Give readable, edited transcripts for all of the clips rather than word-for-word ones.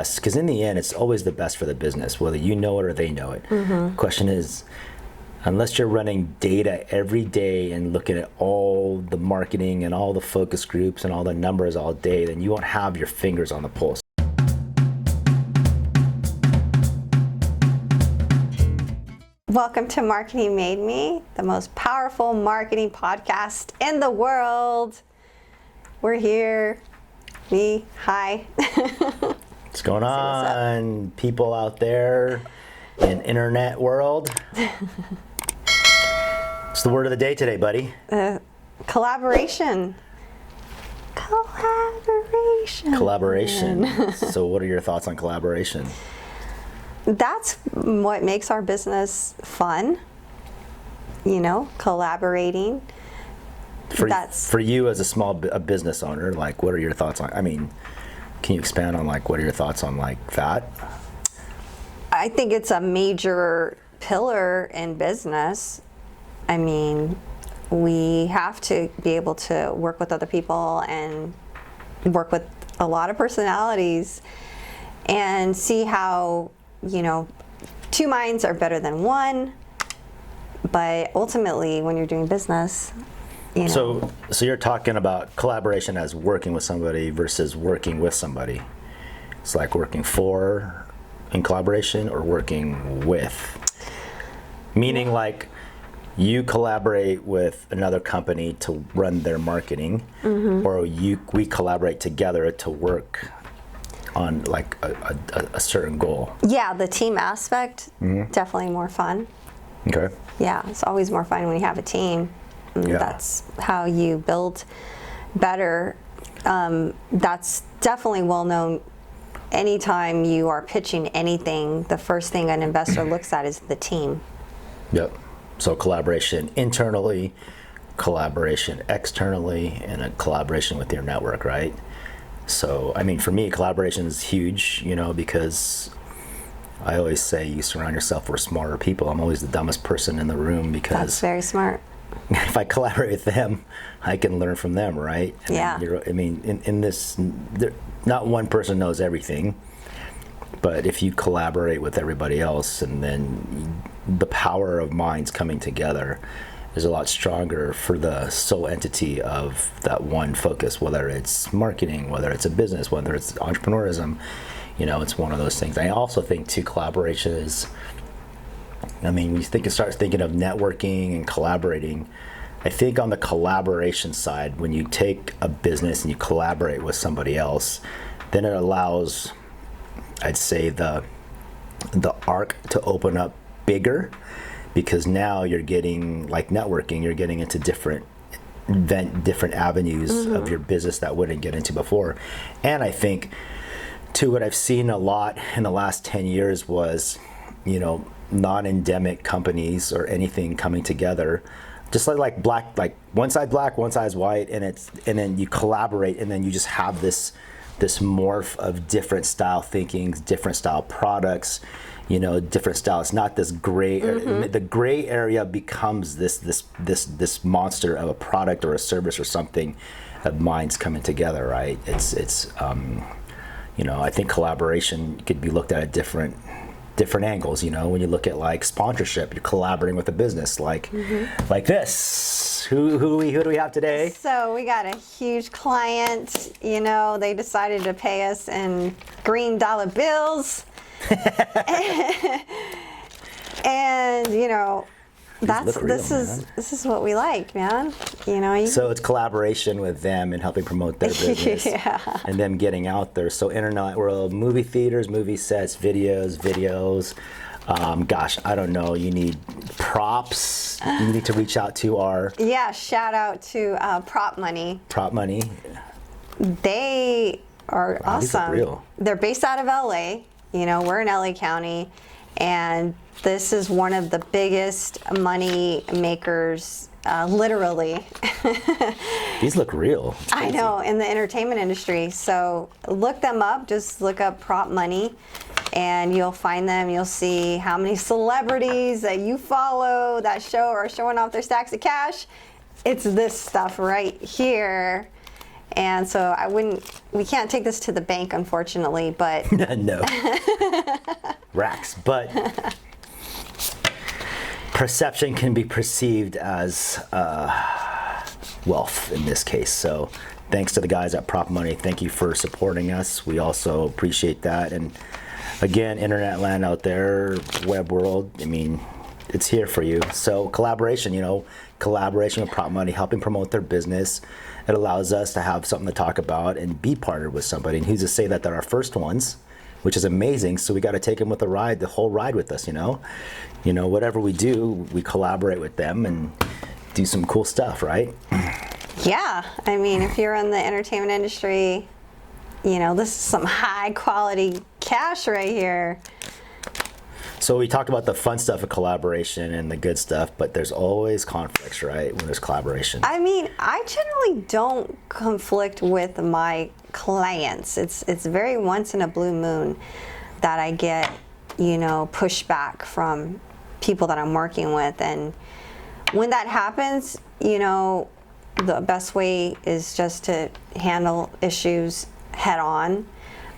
Because in the end, it's always the best for the business, whether you know it or they know it. The question is, unless you're running data every day and looking at all the marketing and all the focus groups and all the numbers all day, then you won't have your fingers on the pulse. Welcome to Marketing Made Me, the most powerful marketing podcast in the world. We're here. Me, hi. What's going on, people out there in internet world? What's the word of the day today, buddy? Collaboration. Collaboration. So what are your thoughts on collaboration? That's what makes our business fun, collaborating. For you as a business owner, like, what are your thoughts on, can you expand on, like, what are your thoughts on, like, that? I think it's a major pillar in business. We have to be able to work with other people and work with a lot of personalities and see how two minds are better than one, but ultimately when you're doing business, So you're talking about collaboration as working with somebody versus working with somebody. It's like working for in collaboration or working with. Meaning like you collaborate with another company to run their marketing, or we collaborate together to work on like a certain goal. Yeah, the team aspect, definitely more fun. Okay. Yeah, it's always more fun when you have a team. Yeah. That's how you build better. That's definitely well known. Anytime you are pitching anything, the first thing an investor looks at is the team. Yep. So collaboration internally, collaboration externally, and a collaboration with your network, right? So, for me, collaboration is huge, because I always say you surround yourself with smarter people. I'm always the dumbest person in the room because That's very smart. if I collaborate with them, I can learn from them, right? In this, not one person knows everything, but if you collaborate with everybody else, and then the power of minds coming together is a lot stronger for the sole entity of that one focus, whether it's marketing, whether it's a business, whether it's entrepreneurism. It's one of those things. I also think too, collaboration is, you start thinking of networking and collaborating. I think on the collaboration side, when you take a business and you collaborate with somebody else, then it allows, I'd say, the arc to open up bigger, because now you're getting, like networking, you're getting into different avenues of your business that wouldn't get into before. And I think too, what I've seen a lot in the last 10 years was, non-endemic companies or anything coming together, just like black, like one side black, one side's white, and then you collaborate, and then you just have this morph of different style thinkings, different style products, different style. It's not this gray. The gray area becomes this monster of a product or a service or something of minds coming together, right? It's I think collaboration could be looked at different angles. When you look at like sponsorship, you're collaborating with a business like this. Who do we have today? So we got a huge client. They decided to pay us in green dollar bills. And this is what we like, man. So it's collaboration with them and helping promote their business. Yeah. And them getting out there. So internet world, movie theaters, movie sets, videos. I don't know. You need props. You need to reach out to our shout out to Prop Money. Prop Money. They are awesome. These look real. They're based out of LA. We're in LA County, and this is one of the biggest money makers, literally. These look real. I know, in the entertainment industry. So look them up. Just look up Prop Money, and you'll find them. You'll see how many celebrities that you follow that are showing off their stacks of cash. It's this stuff right here. And so we can't take this to the bank, unfortunately, but. No. Racks, but perception can be perceived as wealth in this case. So thanks to the guys at Prop Money. Thank you for supporting us. We also appreciate that. And again, internet land out there, web world, I mean, it's here for you. So collaboration with Prop Money, helping promote their business. It allows us to have something to talk about and be partnered with somebody. And who's to say that they're our first ones, which is amazing. So we got to take them with the whole ride with us, whatever we do, we collaborate with them and do some cool stuff, right? Yeah. I mean, if you're in the entertainment industry, this is some high quality cash right here. So we talked about the fun stuff of collaboration and the good stuff, but there's always conflicts, right, when there's collaboration. I mean, I generally don't conflict with my clients. It's very once in a blue moon that I get, pushback from people that I'm working with. And when that happens, the best way is just to handle issues head on.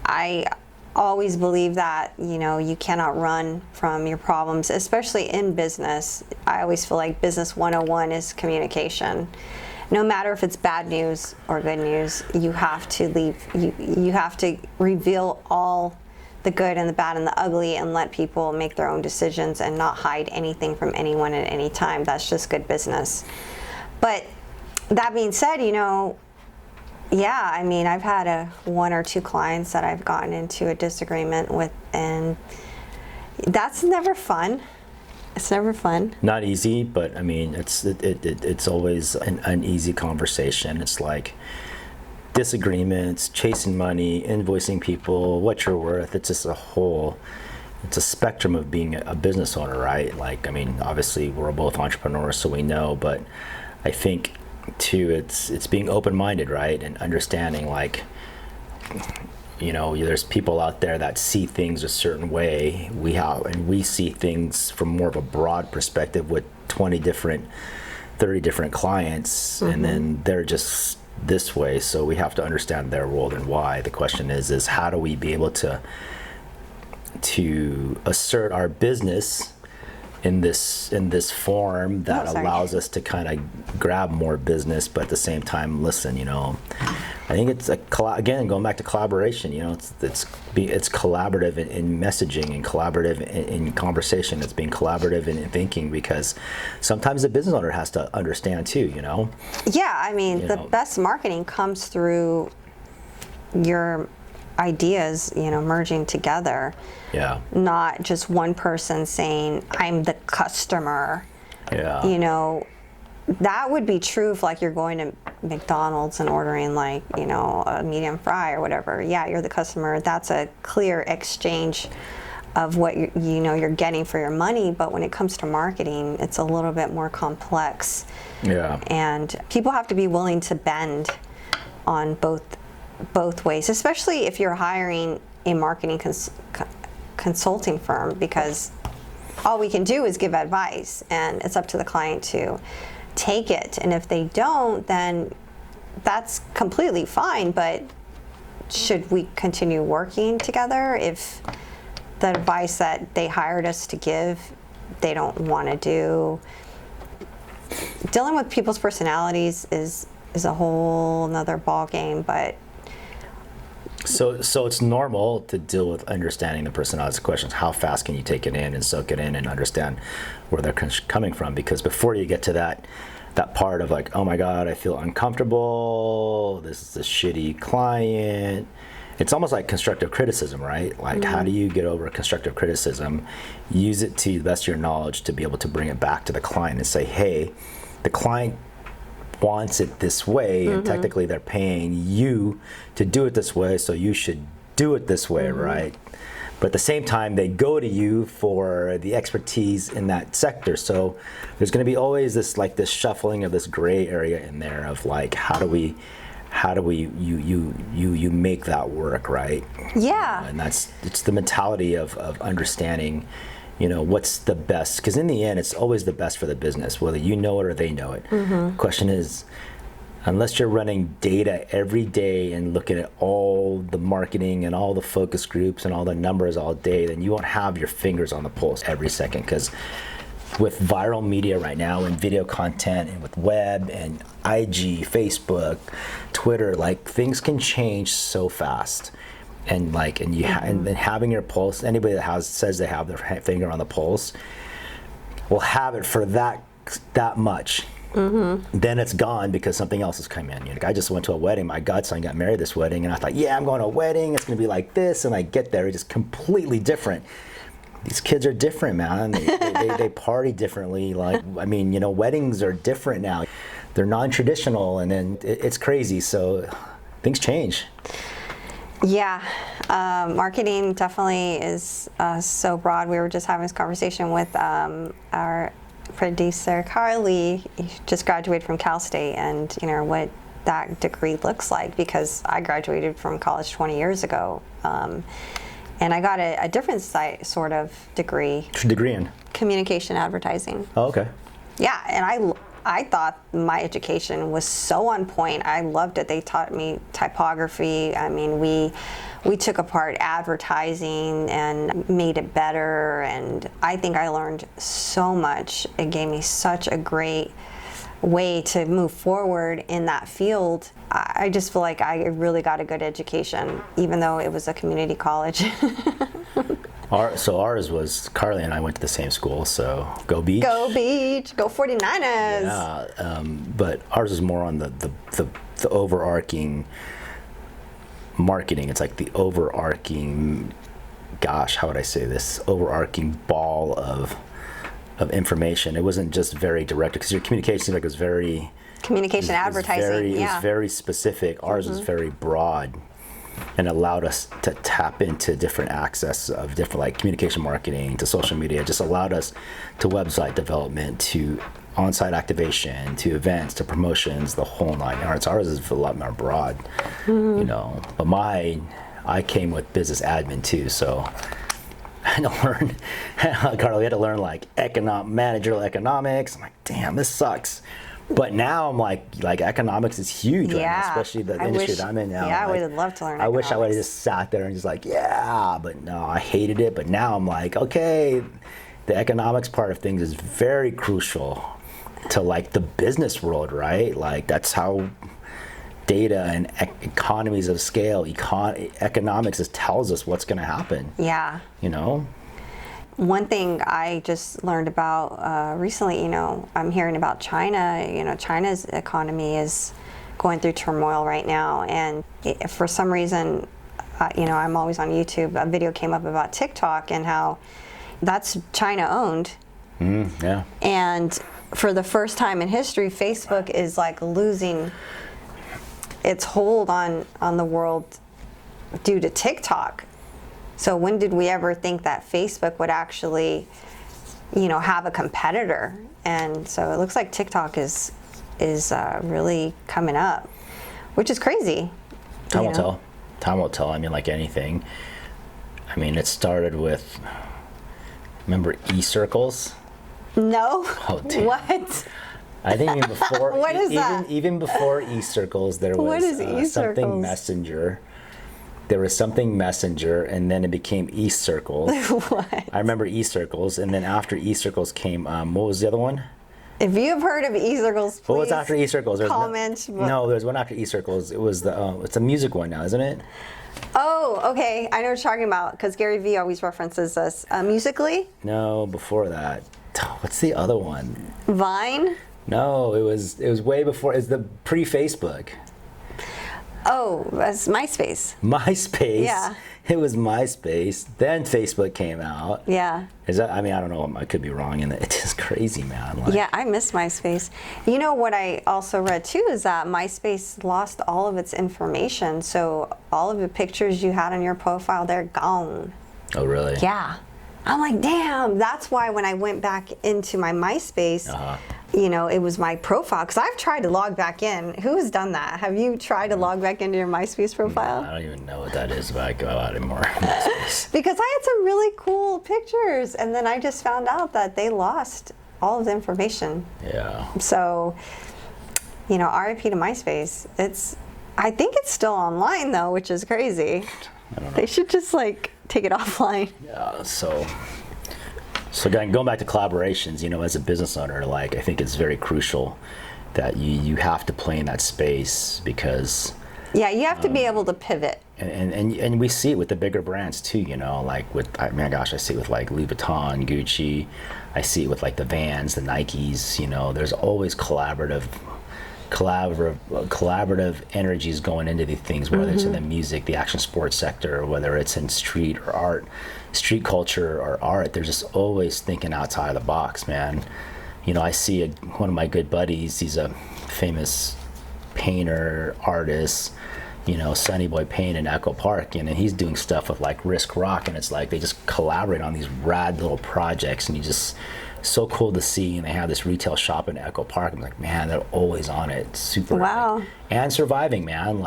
I always believe that, you cannot run from your problems, especially in business. I always feel like business 101 is communication. No matter if it's bad news or good news, you have to you have to reveal all the good and the bad and the ugly and let people make their own decisions and not hide anything from anyone at any time. That's just good business. But that being said, yeah, I mean, I've had one or two clients that I've gotten into a disagreement with, and that's never fun. It's never fun. Not easy, but I mean, it's always an uneasy conversation. It's like disagreements, chasing money, invoicing people, what you're worth. It's just it's a spectrum of being a business owner, right? Like, I mean, obviously we're both entrepreneurs, so we know, but I think too, it's being open-minded, right, and understanding, like, there's people out there that see things a certain way. We see things from more of a broad perspective with 30 different clients, and then they're just this way. So we have to understand their world and why. The question is how do we be able to assert our business in this form that allows us to kind of grab more business, but at the same time listen. I think it's again going back to collaboration. It's collaborative in messaging and collaborative in conversation. It's being collaborative in thinking, because sometimes the business owner has to understand too. Yeah, I mean, the best marketing comes through your ideas, merging together. Yeah. Not just one person saying, I'm the customer. Yeah. That would be true if, like, you're going to McDonald's and ordering, like, a medium fry or whatever. Yeah, you're the customer. That's a clear exchange of what you're getting for your money. But when it comes to marketing, it's a little bit more complex. Yeah. And people have to be willing to bend on both ways, especially if you're hiring a marketing consulting firm, because all we can do is give advice, and it's up to the client to take it. And if they don't, then that's completely fine. But should we continue working together if the advice that they hired us to give, they don't want to do? Dealing with people's personalities is a whole nother ball game, but So it's normal to deal with understanding the personality's questions. How fast can you take it in and soak it in and understand where they're coming from? Because before you get to that part of, like, oh my God, I feel uncomfortable, this is a shitty client. It's almost like constructive criticism, right? Like, how do you get over constructive criticism? Use it to the best of your knowledge to be able to bring it back to the client and say, hey, the client wants it this way, and technically they're paying you to do it this way, so you should do it this way, right? But at the same time, they go to you for the expertise in that sector. So there's going to be always this shuffling of this gray area in there of, like, how do we you make that work, right? Yeah. And it's the mentality of understanding, what's the best, because in the end, it's always the best for the business, whether you know it or they know it. The question is, unless you're running data every day and looking at all the marketing and all the focus groups and all the numbers all day, then you won't have your fingers on the pulse every second. Because with viral media right now and video content and with web and IG, Facebook, Twitter, like things can change so fast. And like, and you and having your pulse, anybody that says they have their finger on the pulse will have it for that much. Then it's gone because something else has come in. You know, I just went to a wedding. My godson got married this wedding, and I thought, yeah, I'm going to a wedding. It's going to be like this, and I get there, it's just completely different. These kids are different, man. They party differently. Like, I mean, you know, weddings are different now. They're non-traditional, and then it's crazy. So things change. Yeah, marketing definitely is so broad. We were just having this conversation with our producer Carly. He just graduated from Cal State, and you know what that degree looks like, because I graduated from college 20 years ago, and I got a different sort of degree. What's your degree in? Communication advertising. Oh, okay. Yeah, and I thought my education was so on point. I loved it. They taught me typography. I mean, we took apart advertising and made it better, and I think I learned so much. It gave me such a great way to move forward in that field. I just feel like I really got a good education, even though it was a community college. So ours was, Carly and I went to the same school, so go Beach. Go Beach, go 49ers. Yeah, but ours is more on the overarching marketing. It's like the overarching, gosh, how would I say this? Overarching ball of information. It wasn't just very direct, because your communication seemed like it was very... Communication advertising, It was very specific. Ours was very broad, and allowed us to tap into different access of different, like communication marketing to social media. Just allowed us to website development, to on-site activation, to events, to promotions, the whole nine yards. Ours is a lot more broad, you know. But I came with business admin too, so I had to learn, Carly, we had to learn like managerial economics. I'm like, damn, this sucks. But now I'm like economics is huge right now, especially the industry that I'm in now. Yeah, like, I would love to learn I economics. wish I would have just sat there and just like, yeah, but no, I hated it. But now I'm like, okay, the economics part of things is very crucial to like the business world, right? Like that's how data and economies of scale, economics tells us what's going to happen. Yeah. You know? One thing I just learned about recently, you know, I'm hearing about China. You know, China's economy is going through turmoil right now, and for some reason, you know, I'm always on YouTube. A video came up about TikTok and how that's China owned. Yeah. And for the first time in history, Facebook is like losing its hold on the world due to TikTok. So when did we ever think that Facebook would actually, you know, have a competitor? And so it looks like TikTok is really coming up, which is crazy. Time will tell. Time will tell. I mean, like anything. I mean, it started with, remember e-circles? No. Oh, damn. What? I think even before, What is that? Even before e-circles, there What was is e-circles? something messenger. There was something messenger, and then it became e-circles. What? I remember e-circles, and then after e-circles came, what was the other one? If you have heard of e-circles, please What was after e-circles? comment. No, there's one after e-circles. It was it's a music one now, isn't it? Oh, okay. I know what you're talking about, because Gary Vee always references us. Musically? No, before that. What's the other one? Vine? No, it was way before. It's the pre-Facebook. Oh, that's MySpace. MySpace. Yeah. It was MySpace. Then Facebook came out. Yeah. Is that? I mean, I don't know. I could be wrong, and it's just crazy, man. Like, Yeah, I miss MySpace. You know what I also read too is that MySpace lost all of its information. So all of the pictures you had on your profile, they're gone. Oh, really? Yeah. I'm like, damn. That's why when I went back into my MySpace, you know, it was my profile. Because I've tried to log back in. Who has done that? Have you tried to log back into your MySpace profile? I don't even know what that is, but I go out anymore. MySpace. Because I had some really cool pictures, and then I just found out that they lost all of the information. Yeah. So RIP to MySpace. I think it's still online though, which is crazy. I don't know. They should just take it offline. Yeah. So going back to collaborations, as a business owner, I think it's very crucial that you have to play in that space, because yeah, you have to be able to pivot. And we see it with the bigger brands too, I see it with Louis Vuitton, Gucci. I see it with the Vans, the Nikes. There's always collaborative energies going into these things, whether it's in the music, the action sports sector, or whether it's in street culture or art. They're just always thinking outside of the box, man. I see one of my good buddies. He's a famous painter, artist, Sunny Boy Paint in Echo Park, and he's doing stuff with Risk Rock, and it's they just collaborate on these rad little projects, and you just so cool to see. And they have this retail shop in Echo Park. I'm man, they're always on it. It's super. Wow. And surviving, man.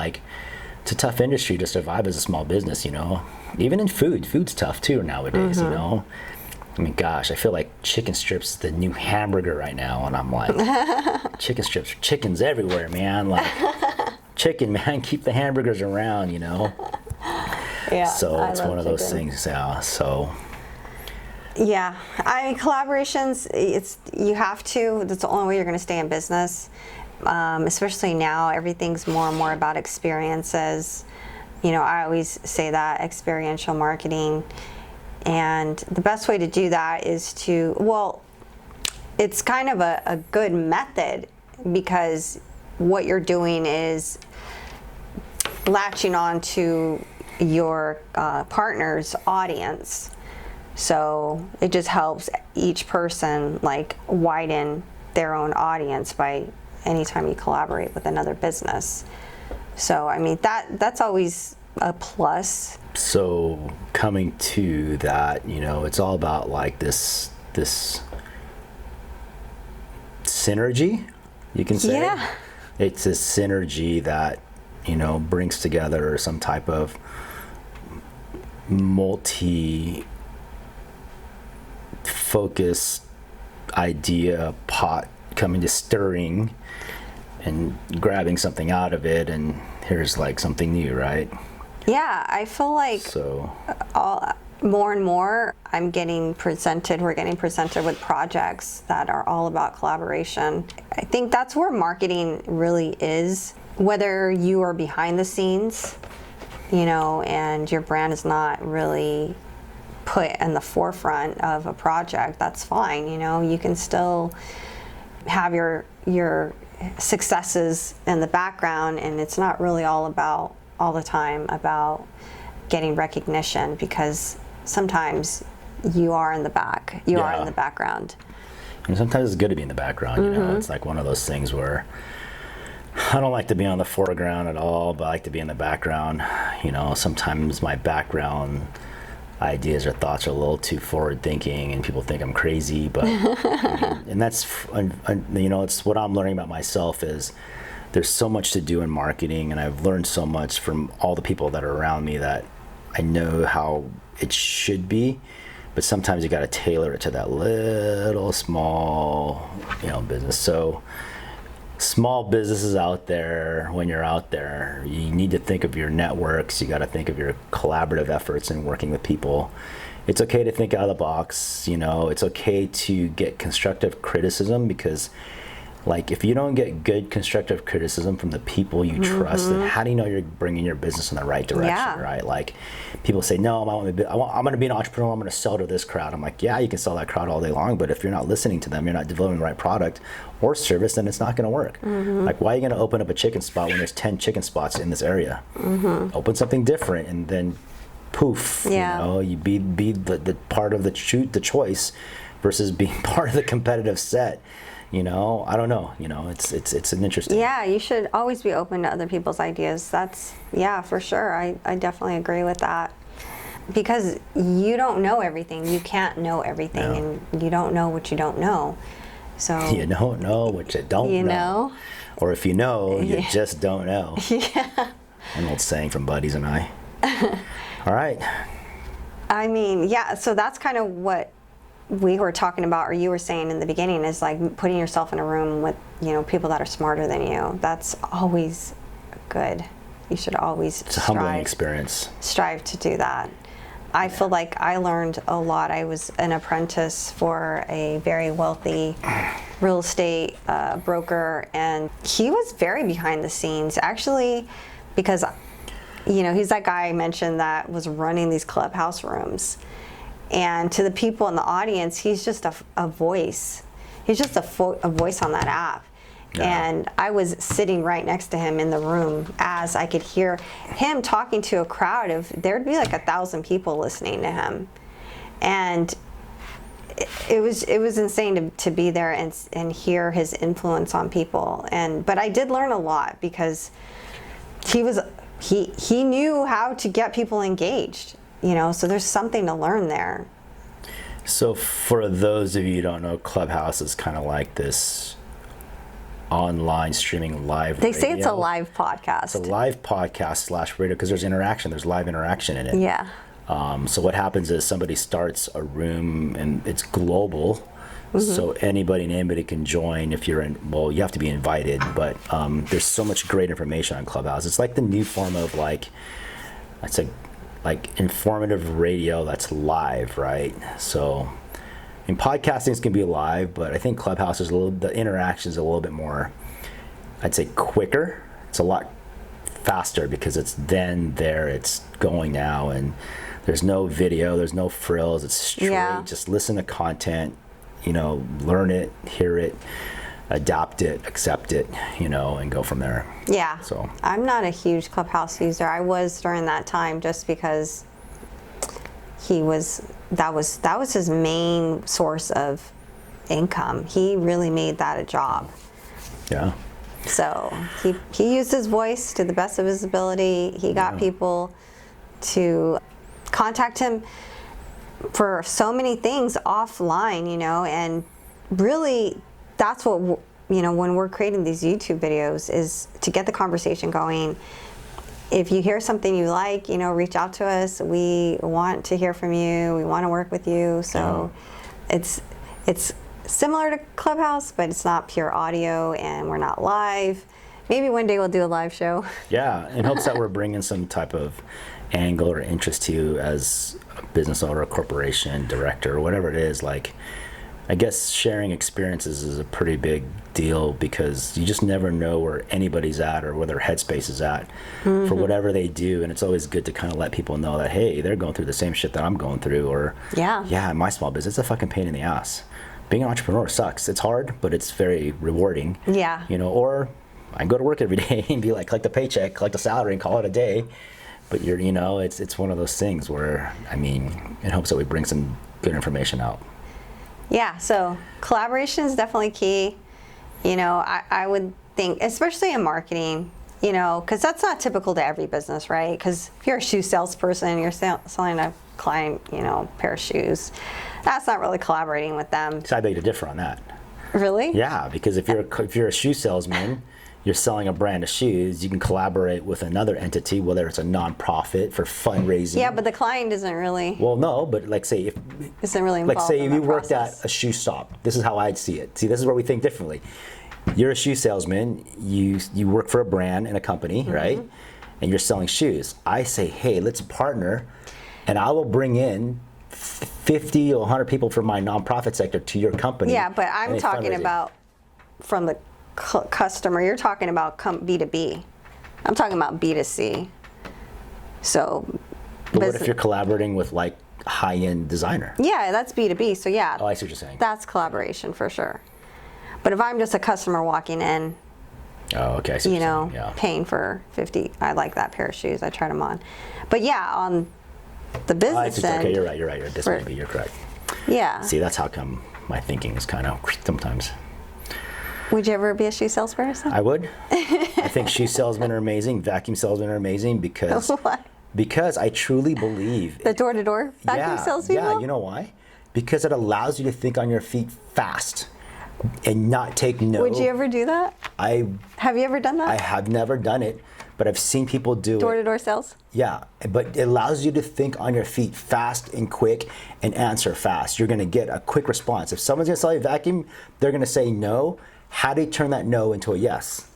It's a tough industry to survive as a small business, Even in food's tough too nowadays, Gosh, I feel like chicken strips is the new hamburger right now, and I'm chicken strips, chickens everywhere, man. Chicken, man, keep the hamburgers around, Yeah. So it's one of those chicken. things, yeah. So. Yeah, collaborations. You have to. That's the only way you're going to stay in business. Especially now, everything's more and more about experiences. I always say that experiential marketing. And the best way to do that is it's kind of a good method, because what you're doing is latching on to your partner's audience. So it just helps each person widen their own audience by anytime you collaborate with another business. So that's always a plus. So coming to that, it's all about this synergy, you can say. Yeah. It's a synergy that, brings together some type of multi-focused idea pot coming to stirring and grabbing something out of it, and here's something new, right? Yeah, I feel more and more we're getting presented with projects that are all about collaboration. I think that's where marketing really is. Whether you are behind the scenes, and your brand is not really put in the forefront of a project, that's fine. You can still have your successes in the background, and it's not really all the time about getting recognition, because sometimes you are in the background. And sometimes it's good to be in the background, It's one of those things where I don't like to be on the foreground at all, but I like to be in the background. Sometimes my background ideas or thoughts are a little too forward thinking, and people think I'm crazy, but and that's it's what I'm learning about myself is there's so much to do in marketing, and I've learned so much from all the people that are around me that I know how it should be, but sometimes you got to tailor it to that little small business. So small businesses out there, when you're out there, you need to think of your networks. You got to think of your collaborative efforts and working with people. It's okay to think out of the box. It's okay to get constructive criticism, because if you don't get good constructive criticism from the people you trust, then how do you know you're bringing your business in the right direction, right? People say, no, I'm going to be an entrepreneur, I'm going to sell to this crowd. I'm yeah, you can sell that crowd all day long, but if you're not listening to them, you're not delivering the right product or service, then it's not going to work. Why are you going to open up a chicken spot when there's 10 chicken spots in this area? Open something different, and then poof, you be the part of the choice versus being part of the competitive set. I don't know. It's an interesting. Yeah, you should always be open to other people's ideas. That's, for sure. I definitely agree with that. Because you don't know everything. You can't know everything, and you don't know what you don't know. So you don't know what you don't know. Or if you know, you just don't know. Yeah. An old saying from buddies and I. All right. So that's kind of what we were talking about, or you were saying in the beginning, is like putting yourself in a room with, you know, people that are smarter than you. That's always good. You should always It's a humbling experience. Strive to do that. I feel like I learned a lot. I was an apprentice for a very wealthy real estate broker, and he was very behind the scenes, actually, because, you know, he's that guy I mentioned that was running these clubhouse rooms. And to the people in the audience, he's just a voice. He's just a voice on that app. Yeah. And I was sitting right next to him in the room as I could hear him talking to a crowd of, there'd be like 1,000 people listening to him. And it was insane to be there and hear his influence on people. But I did learn a lot, because he knew how to get people engaged. You know, so there's something to learn there. So for those of you who don't know, Clubhouse is kind of like this online streaming live radio. They say it's a live podcast. It's a live podcast / radio, because there's interaction. There's live interaction in it. Yeah. So what happens is somebody starts a room, and it's global. Mm-hmm. So anybody can join. If you're in, well, you have to be invited, but there's so much great information on Clubhouse. It's like the new form of like informative radio that's live, right? So, I mean, podcasting can be live, but I think Clubhouse is the interaction is a little bit more, I'd say, quicker. It's a lot faster, because it's then there, it's going now, and there's no video, there's no frills. It's straight, just listen to content, you know, learn it, hear it, adapt it, accept it, you know, and go from there. Yeah. So I'm not a huge Clubhouse user. I was during that time, just because that was his main source of income. He really made that a job. Yeah. So he used his voice to the best of his ability. He got people to contact him for so many things offline, you know, and really that's what, you know, when we're creating these YouTube videos, is to get the conversation going. If you hear something you like, you know, reach out to us. We want to hear from you. We want to work with you. So it's similar to Clubhouse, but it's not pure audio, and we're not live. Maybe one day we'll do a live show. Yeah, in hopes that we're bringing some type of angle or interest to you as a business owner, a corporation, director, or whatever it is. Like, I guess sharing experiences is a pretty big deal, because you just never know where anybody's at or where their headspace is at for whatever they do. And it's always good to kind of let people know that, hey, they're going through the same shit that I'm going through, or in my small business, it's a fucking pain in the ass. Being an entrepreneur sucks. It's hard, but it's very rewarding. Yeah. You know, or I can go to work every day and be like, collect a paycheck, collect a salary, and call it a day. But you know, it's one of those things where, I mean, in hopes that we bring some good information out. Yeah, so collaboration is definitely key. You know, I would think, especially in marketing, you know, because that's not typical to every business, right? Because if you're a shoe salesperson, you're selling a client, you know, pair of shoes, that's not really collaborating with them. So I beg to differ on that. Really? Yeah, because if you're a shoe salesman, you're selling a brand of shoes, you can collaborate with another entity, whether it's a nonprofit for fundraising. Yeah, but the client isn't really. Well, no, but like say if isn't really involved. Like say in you that worked process. at a shoe shop. This is how I'd see it. See, this is where we think differently. You're a shoe salesman. You work for a brand and a company, right? And you're selling shoes. I say, hey, let's partner, and I will bring in 50 or 100 people from my nonprofit sector to your company. Yeah, but I'm talking about from the customer. You're talking about B2B. I'm talking about B2C. So, but what if you're collaborating with like a high-end designer? Yeah, that's B2B. So yeah. Oh, I see what you're saying. That's collaboration for sure. But if I'm just a customer walking in, oh, okay, I see what you're saying. Yeah. paying for 50, I like that pair of shoes. I tried them on. But yeah, on the business end. Okay, you're right. You're B2B. You're correct. Yeah. See, that's how come my thinking is kind of sometimes. Would you ever be a shoe salesperson? I would. I think shoe salesmen are amazing. Vacuum salesmen are amazing because what? Because I truly believe the door-to-door vacuum salespeople. Yeah, you know why? Because it allows you to think on your feet fast. and not take no. Would you ever do that? Have you ever done that? I have never done it, but I've seen people do Door-to-door sales? Yeah, but it allows you to think on your feet fast and quick and answer fast. You're gonna get a quick response. If someone's gonna sell you a vacuum, they're gonna say no. How do you turn that no into a yes?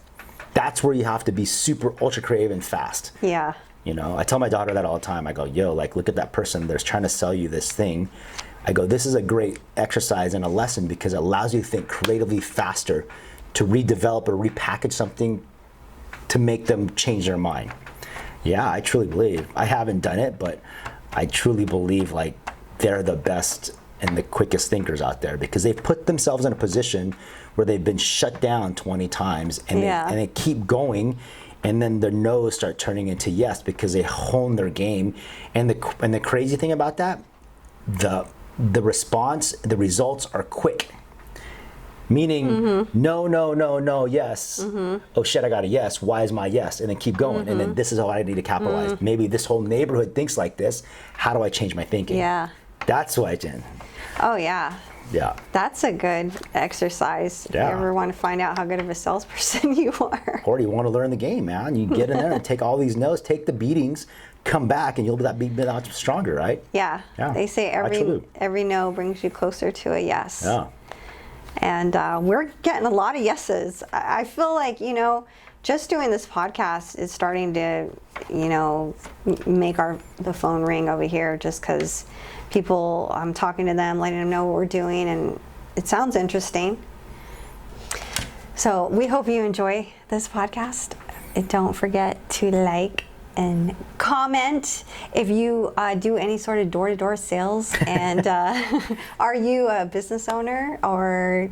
That's where you have to be super ultra creative and fast. Yeah. You know, I tell my daughter that all the time. I go, yo, like, look at that person that's trying to sell you this thing. I go, this is a great exercise and a lesson because it allows you to think creatively faster, to redevelop or repackage something to make them change their mind. Yeah, I truly believe. I haven't done it, but I truly believe like they're the best and the quickest thinkers out there because they've put themselves in a position where they've been shut down 20 times and, they keep going, and then their no's start turning into yes because they hone their game. And the crazy thing about that, the response, the results are quick. Meaning, no, yes. Oh shit, I got a yes. Why is my yes? And then keep going. And then this is how I need to capitalize. Maybe this whole neighborhood thinks like this. How do I change my thinking? Yeah. That's what I did. Oh, yeah. Yeah. That's a good exercise. Yeah. If you ever want to find out how good of a salesperson you are. Or you want to learn the game, man. You get in there and take all these no's, take the beatings, come back, and you'll be much stronger, right? Yeah. They say every no brings you closer to a yes. Yeah. And we're getting a lot of yeses. I feel like, you know, just doing this podcast is starting to, you know, make the phone ring over here just because people, I'm talking to them, letting them know what we're doing, and it sounds interesting. So we hope you enjoy this podcast. And don't forget to like and comment if you do any sort of door-to-door sales. And are you a business owner, or,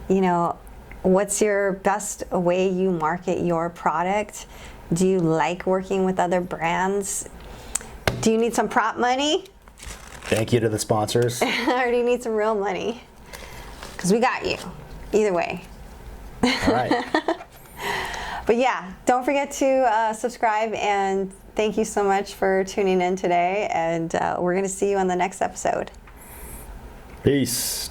you know, what's your best way you market your product? Do you like working with other brands? Do you need some prop money? Thank you to the sponsors. Or do you need some real money? Because we got you. Either way. All right. But yeah, don't forget to subscribe, and thank you so much for tuning in today, and we're going to see you on the next episode. Peace.